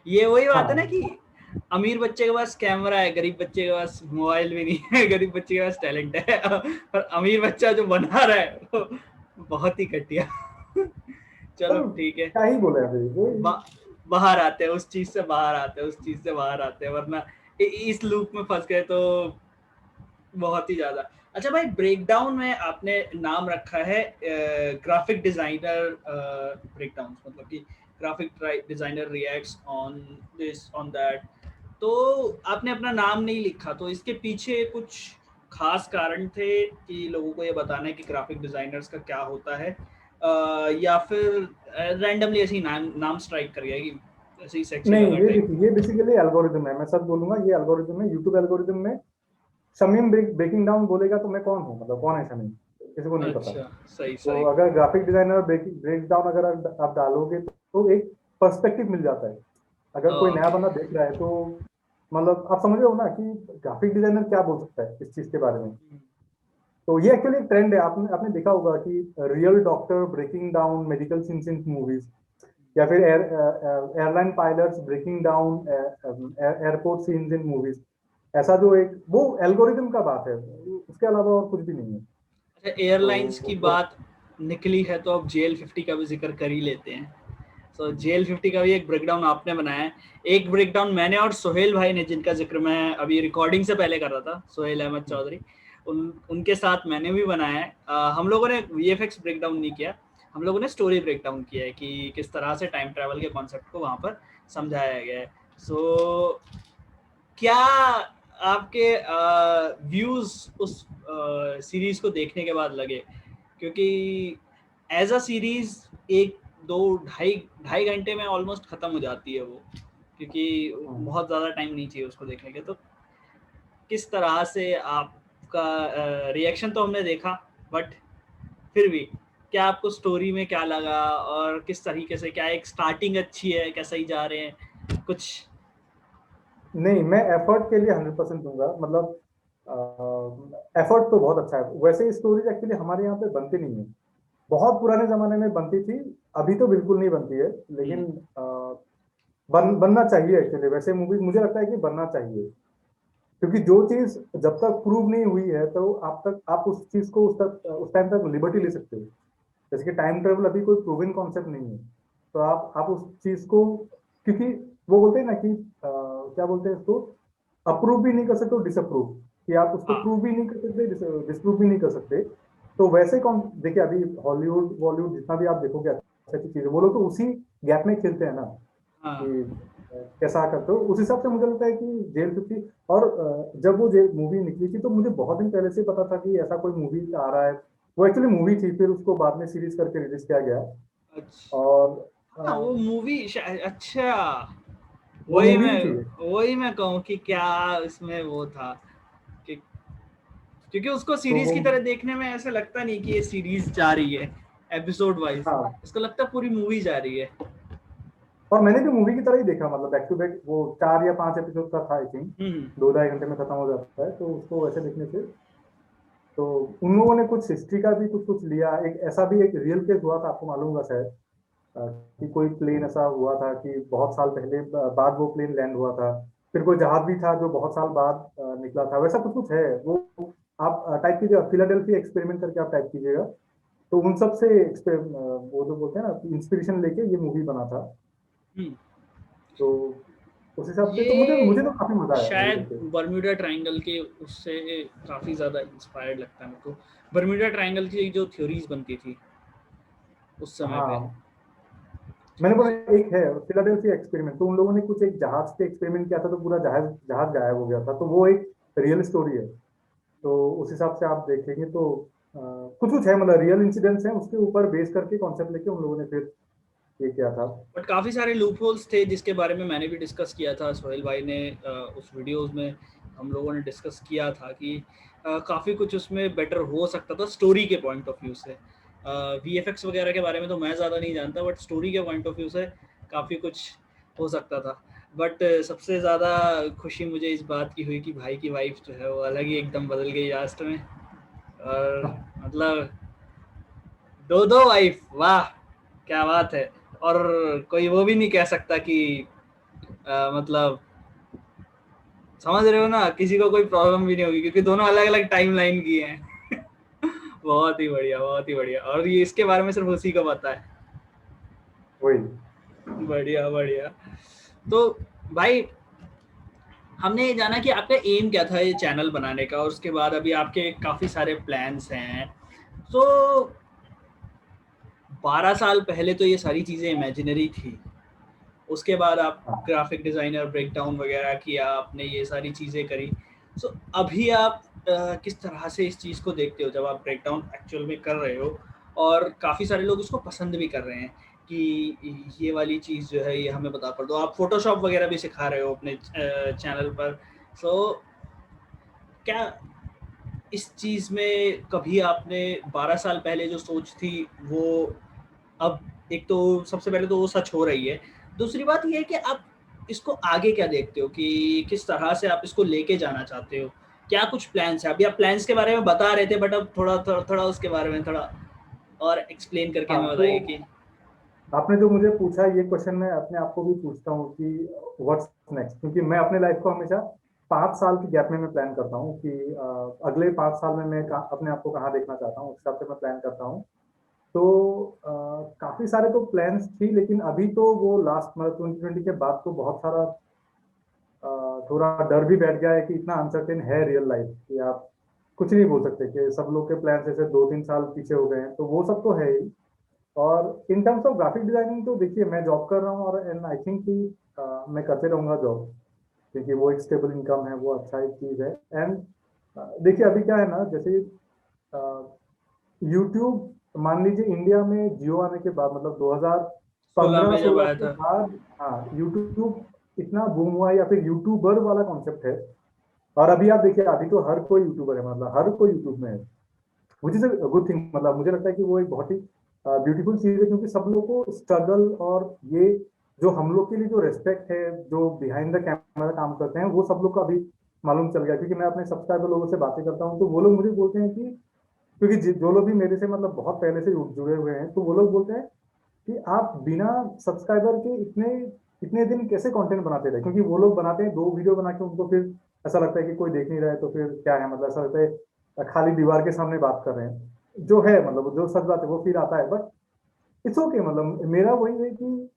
ये वही बात है ना हाँ कि अमीर बच्चे के पास कैमरा है, गरीब बच्चे के पास मोबाइल भी नहीं है, गरीब बच्चे के पास टैलेंट है, और अमीर बच्चा जो बना रहा है वो बहुत ही घटिया। चलो पर ठीक है, क्या ही बोले अभी वो। बा, बाहर आते हैं उस चीज से, बाहर आते हैं उस चीज से, बाहर आते हैं, वरना इस लूप में फंस गए तो बहुत ही ज्यादा। अच्छा भाई, ब्रेकडाउन में आपने नाम रखा है ग्राफिक डिजाइनर ब्रेकडाउन, मतलब कि graphic designer reacts on this on that, तो आपने अपना नाम नहीं लिखा, तो इसके पीछे कुछ खास कारण थे कि लोगों को ये बताना है कि ग्राफिक डिजाइनर्स का क्या होता है, या फिर रैंडमली ऐसे ही नाम स्ट्राइक कर गया कि ऐसे ही सेक्सी नहीं, लगा ये टाइप? देखिए, ये बेसिकली एल्गोरिदम है, मैं सच बोलूंगा, ये एल्गोरिदम है, यूट्यूब एल्गोरिदम में। शमीम ब्रेकिंग डाउन बोलेगा तो मैं कौन हूँ, मतलब कौन है शमीम, किसी को नहीं पता। अच्छा, सही तो सही। अगर ग्राफिक डिजाइनर ब्रेक डाउन अगर आप डालोगे तो एक पर्सपेक्टिव मिल जाता है। अगर कोई नया ओके। बंदा देख रहा है तो मतलब आप समझ रहे हो ना कि ग्राफिक डिजाइनर क्या बोल सकता है इस चीज के बारे में। तो ये एक्चुअली एक ट्रेंड है, आपने आपने देखा होगा कि real doctor breaking down medical scenes in movies, या फिर airline pilots breaking down airport scenes in movies. ऐसा जो एक वो एल्गोरिदम का बात है, उसके अलावा और कुछ भी नहीं है। अच्छा, एयरलाइंस की तो बात निकली है तो अब JL50 का भी जिक्र कर ही लेते हैं। तो JL50 का भी एक ब्रेकडाउन आपने बनाया है। एक ब्रेकडाउन मैंने और सोहेल भाई ने, जिनका जिक्र मैं अभी रिकॉर्डिंग से पहले कर रहा था, सोहेल अहमद चौधरी, उनके साथ मैंने भी बनाया है। हम लोगों ने VFX ब्रेकडाउन नहीं किया, हम लोगों ने स्टोरी ब्रेकडाउन किया है कि किस तरह से टाइम ट्रैवल के कॉन्सेप्ट को वहाँ पर समझाया गया है। सो क्या आपके व्यूज उस सीरीज को देखने के बाद लगे? क्योंकि एज अ सीरीज एक दो ढाई ढाई घंटे में ऑलमोस्ट खत्म हो जाती है वो, क्योंकि बहुत ज़्यादा टाइम नहीं चाहिए उसको देखने के। तो किस तरह से आपका रिएक्शन तो हमने देखा, बट फिर भी क्या आपको स्टोरी में क्या लगा, और किस तरीके से, क्या एक स्टार्टिंग अच्छी है, क्या सही जा रहे हैं कुछ? नहीं, मैं एफर्ट के लिए 100% दूंगा, मतलब एफर्ट तो बहुत अच्छा है। वैसे स्टोरीज एक्चुअली हमारे यहाँ पे बनती नहीं है, बहुत पुराने जमाने में बनती थी, अभी तो बिल्कुल नहीं बनती है। लेकिन बनना चाहिए एक्चुअली, वैसे मूवीज मुझे लगता है कि बनना चाहिए। क्योंकि जो चीज जब तक प्रूव नहीं हुई है तो आप उस चीज को उस टाइम तक लिबर्टी ले सकते हो। जैसे कि टाइम ट्रेवल अभी कोई प्रूवन कॉन्सेप्ट नहीं है, तो आप उस चीज को, क्योंकि वो बोलते हैं ना कि क्या बोलते हैं इसको, अप्रूव भी नहीं कर सकते, डिसअप्रूव, कि आप उसको हाँ प्रूव भी नहीं कर सकते, डिसप्रूव भी नहीं कर सकते। तो वैसे कौन देखिए, अभी हॉलीवुड बॉलीवुड जितना भी आप देखोगे अच्छी अच्छी चीजें, वो लोग तो उसी गैप में खेलते हैं ना, हाँ कि कैसा करते हो। उस हिसाब से मुझे लगता है कि जेल 50, और जब वो जेल मूवी निकली थी तो मुझे बहुत दिन पहले से पता था कि ऐसा कोई मूवी आ रहा है। वो एक्चुअली मूवी थी, फिर उसको बाद में सीरीज करके रिलीज किया गया। अच्छा। और हाँ वो मूवी, अच्छा, वो वही मूवी मैं ही थी। वही मैं कहूँ कि क्या इसमें वो था कि, क्योंकि उसको तो सीरीज वो, की तरह देखने में ऐसा लगता नहीं कि ये सीरीज जा रही है एपिसोड वाइज, हाँ, इसको लगता है पूरी मूवी जा रही है। और मैंने भी मूवी की तरह ही देखा, मतलब बैक टू बैक, वो 4 या 5 एपिसोड का था आई थिंक। हम्म। 2 ढाई घंटे में खत्म हो जाता है, तो उसको वैसे देखने से तो उन लोगों ने कुछ हिस्ट्री का भी कुछ कुछ लिया। एक ऐसा भी एक रियल केस हुआ था, आपको मालूम होगा शायद, कि कोई प्लेन ऐसा हुआ था कि बहुत साल पहले बाद वो प्लेन लैंड हुआ था। फिर कोई जहाज भी था जो बहुत साल बाद निकला था, वैसा कुछ कुछ है वो। आप टाइप कीजिएगा, फिलाडेल्फिया एक्सपेरिमेंट करके आप टाइप कीजिएगा, तो उन सब से वो जो बोलते हैं ना, इंस्पिरेशन लेके ये मूवी बना था। हम्म। तो उस हिसाब से तो मुझे ये मुझे तो काफी मजा आया मूवी शायद देख के। बर्म्यूडा ट्रायंगल के उससे काफी ज्यादा इंस्पायर्ड लगता है मेरे को। बर्म्यूडा ट्रायंगल की जो थ्योरीज बनती थी उस समय पे। हाँ, मैंने बोला एक है फिलाडेल्फिया एक्सपेरिमेंट, तो उन लोगों ने कुछ एक जहाज पे एक्सपेरिमेंट किया था, तो पूरा जहाज जहाज गायब हो गया था, तो वो एक रियल स्टोरी है। तो उस हिसाब से आप देखेंगे तो कुछ कुछ है, मतलब रियल इंसिडेंट्स हैं, उसके ऊपर बेस करके कॉन्सेप्ट लेके उन लोगों ने फिर ये किया था। बट काफ़ी सारे लूप होल्स थे जिसके बारे में मैंने भी डिस्कस किया था, सोहेल भाई ने उस वीडियोस में हम लोगों ने डिस्कस किया था कि काफ़ी कुछ उसमें बेटर हो सकता था स्टोरी के पॉइंट ऑफ व्यू से। VFX वगैरह के बारे में तो मैं ज़्यादा नहीं जानता, बट स्टोरी के पॉइंट ऑफ व्यू से काफ़ी कुछ हो सकता था। बट सबसे ज़्यादा खुशी मुझे इस बात की हुई कि भाई की वाइफ जो है वो अलग ही एकदम बदल गई लास्ट में। और मतलब दो दो वाइफ, वाह क्या बात है। और कोई वो भी नहीं कह सकता कि मतलब समझ रहे हो ना, किसी को कोई प्रॉब्लम भी नहीं होगी क्योंकि दोनों अलग अलग टाइम लाइन की हैं। बहुत ही बढ़िया, बहुत ही बढ़िया। और ये इसके बारे में सिर्फ उसी को पता है। वही। बढ़िया बढ़िया। तो भाई, हमने ये जाना कि आपका एम क्या था ये चैनल बनाने का, और उसके बाद अभी आपके काफ़ी सारे प्लान्स हैं। तो 12 साल पहले तो ये सारी चीज़ें इमेजिनरी थी, उसके बाद आप हाँ, ग्राफिक डिज़ाइनर ब्रेकडाउन वगैरह किया, आपने ये सारी चीज़ें करी। सो अभी आप किस तरह से इस चीज़ को देखते हो जब आप ब्रेक डाउन एक्चुअल में कर रहे हो और काफ़ी सारे लोग इसको पसंद भी कर रहे हैं कि ये वाली चीज़ जो है ये हमें बता कर दो। आप फ़ोटोशॉप वगैरह भी सिखा रहे हो अपने चैनल पर। सो क्या इस चीज़ में कभी आपने 12 साल पहले जो सोच थी वो अब एक तो सबसे पहले तो वो सच हो रही है। दूसरी बात ये है कि आप इसको आगे क्या देखते हो कि किस तरह से आप इसको लेके जाना चाहते हो? क्या कुछ प्लान्स हैं? अभी आप प्लान्स के बारे में बता रहे थे बट अब थोड़ा उसके बारे में थोड़ा और एक्सप्लेन करके हाँ, हमें तो बताइए कि आपने जो मुझे पूछा ये क्वेश्चन मैं अपने आप को भी पूछता हूँ कि व्हाट्स नेक्स्ट, क्योंकि मैं अपने लाइफ को हमेशा 5 साल की गैप में मैं प्लान करता हूँ कि अगले 5 साल में मैं अपने आप को कहाँ देखना चाहता हूँ, उस हिसाब से मैं प्लान करता हूँ। तो काफी सारे तो प्लान्स थी, लेकिन अभी तो वो लास्ट मतलब 2020 के बाद तो बहुत सारा थोड़ा डर भी बैठ गया है कि इतना अनसर्टेन है रियल लाइफ कि आप कुछ नहीं बोल सकते कि सब लोग के प्लान जैसे 2-3 साल पीछे हो गए हैं, तो वो सब तो है ही। और in terms of graphic designing तो देखिए मैं जॉब कर रहा हूँ और एंड आई थिंक कि मैं करते रहूंगा जॉब, क्योंकि वो एक स्टेबल इनकम है, वो अच्छा एक चीज है। एंड देखिए अभी क्या है ना, जैसे यूट्यूब मान लीजिए इंडिया में जियो आने के बाद मतलब 16 में जब 2015-16 आया के था। बाद, हाँ यूट्यूब इतना बूम हुआ या फिर यूट्यूबर वाला कॉन्सेप्ट है। और अभी आप देखिए अभी तो हर कोई यूट्यूबर है, मतलब हर कोई यूट्यूब में है, which is a good thing. मतलब मुझे लगता है कि वो एक बहुत ही ब्यूटीफुल चीज है, क्योंकि सब लोग को स्ट्रगल और ये जो हम लोग के लिए जो रेस्पेक्ट है, जो बिहाइंड द कैमरा काम करते हैं, वो सब लोग को अभी मालूम चल गया। क्योंकि मैं अपने सब्सक्राइबर लोगों से बातें करता हूँ तो वो लोग मुझे बोलते हैं कि, क्योंकि जो लोग भी मेरे से मतलब बहुत पहले से जुड़े हुए हैं, तो वो लोग बोलते हैं कि आप बिना सब्सक्राइबर के इतने इतने दिन कैसे कंटेंट बनाते रहे, क्योंकि वो लोग बनाते हैं 2 वीडियो बना के उनको फिर ऐसा लगता है कि कोई देख नहीं रहा है, तो फिर क्या है, मतलब ऐसा लगता है खाली दीवार के सामने बात कर रहे हैं, जो है मतलब जो सच बात है वो फिर आता है। बट इट्स ओके, मतलब मेरा वही है कि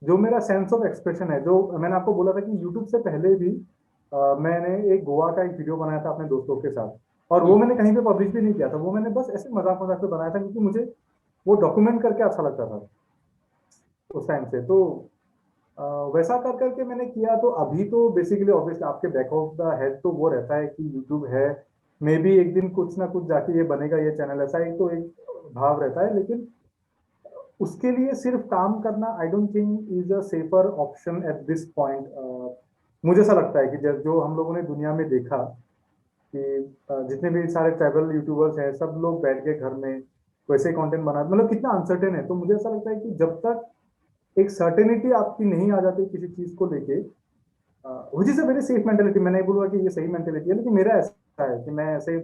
जो मेरा सेंस ऑफ एक्सप्रेशन है, जो मैंने आपको बोला था कि यूट्यूब से पहले भी मैंने एक गोवा का एक वीडियो बनाया था अपने दोस्तों के साथ, और वो हुँ, मैंने कहीं पे पब्लिश भी नहीं किया था, वो मैंने बस ऐसे मजाक मजाक में बनाया था, क्योंकि मुझे वो डॉक्यूमेंट करके अच्छा लगता था उस टाइम से। तो अ, वैसा कर करके मैंने किया। तो अभी तो बेसिकली ऑब्वियसली आपके बैक ऑफ द हेड तो वो रहता है कि यूट्यूब है, मे बी एक दिन कुछ ना कुछ जाके ये बनेगा ये चैनल, ऐसा ही तो एक भाव रहता है। लेकिन उसके लिए सिर्फ काम करना I don't think is a safer option at this point. मुझे ऐसा लगता है कि जो हम लोगों ने दुनिया में देखा कि जितने भी सारे ट्रैवल यूट्यूबर्स हैं, सब लोग बैठ के घर में वैसे कंटेंट बना, मतलब कितना अनसर्टेन है। तो मुझे ऐसा लगता है कि जब तक एक सर्टेनिटी आपकी नहीं आ जाती किसी चीज को लेके, which is a very safe mentality, मैं नहीं बोलूंगा कि ये सही मेंटेलिटी है, लेकिन मेरा ऐसा है कि मैं ऐसे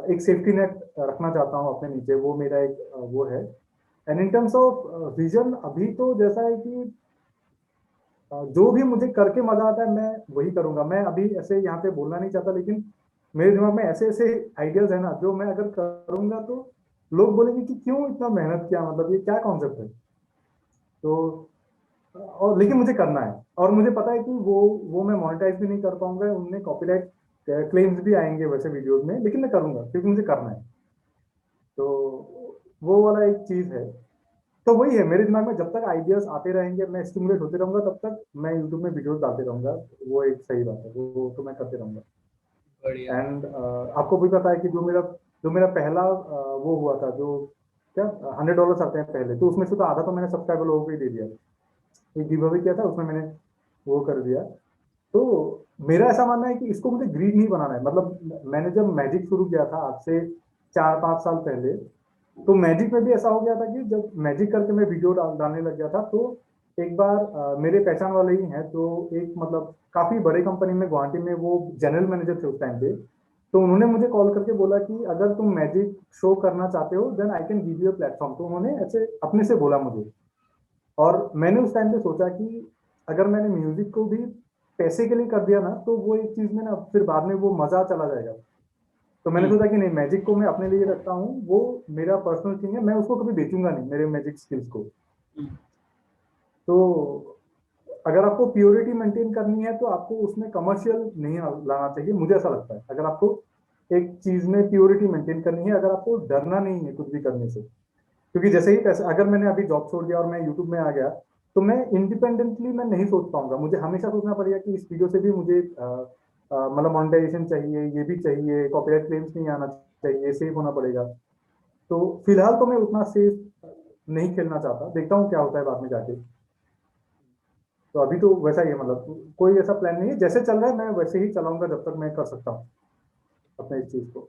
एक सेफ्टी नेट रखना चाहता हूँ अपने नीचे, वो मेरा एक वो है। And in terms of vision, अभी तो जैसा है कि जो भी मुझे करके मजा आता है मैं वही करूंगा। मैं अभी ऐसे यहाँ पे बोलना नहीं चाहता, लेकिन मेरे दिमाग में ऐसे ऐसे आइडियाज है ना, जो मैं अगर करूंगा तो लोग बोलेंगे कि क्यों इतना मेहनत किया, मतलब ये क्या कॉन्सेप्ट है। तो और लेकिन मुझे करना है, और मुझे पता है कि वो मैं मोनेटाइज भी नहीं कर पाऊंगा, उनमें कॉपीराइट क्लेम्स भी आएंगे वैसे वीडियोज में, लेकिन मैं करूंगा क्योंकि मुझे करना है। तो वो वाला एक चीज है। तो वही है मेरे दिमाग में, जब तक आइडियाज आते रहेंगे, मैं स्टिमुलेट होते रहूंगा, तब तक मैं यूट्यूब में वीडियोस डालते रहूंगा। वो एक सही बात है, वो तो मैं करते रहूंगा। बढ़िया। एंड आपको भी पता है कि जो मेरा पहला वो हुआ था, जो क्या $100 आते हैं पहले, तो उसमें से तो आधा तो मैंने सब्सक्राइबर लोगों को ही दे दिया। एक गिव अवे किया था, उसमें मैंने वो कर दिया। तो मेरा ऐसा मानना है कि इसको मुझे ग्रीड नहीं बनाना है। मतलब मैंने जब मैजिक शुरू किया था आज से 4-5 साल पहले, तो मैजिक में भी ऐसा हो गया था कि जब मैजिक करके मैं वीडियो डालने लग गया था, तो एक बार मेरे पहचान वाले ही हैं, तो एक मतलब काफी बड़े कंपनी में गुवाहाटी में वो जनरल मैनेजर थे उस टाइम पे। तो उन्होंने मुझे कॉल करके बोला कि अगर तुम मैजिक शो करना चाहते हो then I can give you a platform. तो उन्होंने ऐसे अपने से बोला मुझे, और मैंने उस टाइम पे सोचा कि अगर मैंने म्यूजिक को भी पैसे के लिए कर दिया ना, तो वो एक चीज में ना फिर बाद में वो मजा चला जाएगा। तो मैंने हुँ, सोचा कि नहीं, मैजिक को मैं अपने लिए रखता हूँ, वो मेरा पर्सनल थिंग है, मैं उसको कभी बेचूंगा नहीं मेरे मैजिक स्किल्स को। हुँ, तो अगर आपको प्योरिटी मेंटेन करनी है तो आपको उसमें कमर्शियल नहीं लाना चाहिए, मुझे ऐसा लगता है। अगर आपको एक चीज में प्योरिटी मेंटेन करनी है, अगर आपको डरना नहीं है कुछ भी करने से, क्योंकि जैसे ही पैसे, अगर मैंने अभी जॉब छोड़ दिया और मैं यूट्यूब में आ गया, तो मैं इंडिपेंडेंटली मैं नहीं सोच पाऊंगा, मुझे हमेशा सोचना पड़ेगा कि इस वीडियो से भी मुझे मतलब मोनेटाइजेशन चाहिए, ये भी चाहिए, कॉपीराइट क्लेम्स नहीं आना चाहिए, सेफ होना पड़ेगा। तो फिलहाल तो मैं उतना सेफ नहीं खेलना चाहता, देखता हूँ क्या होता है बाद में जाके। तो अभी तो वैसा ही है, मतलब कोई ऐसा प्लान नहीं है, जैसे चल रहा है मैं वैसे ही चलाऊंगा जब तक मैं कर सकता हूँ अपने इस चीज को।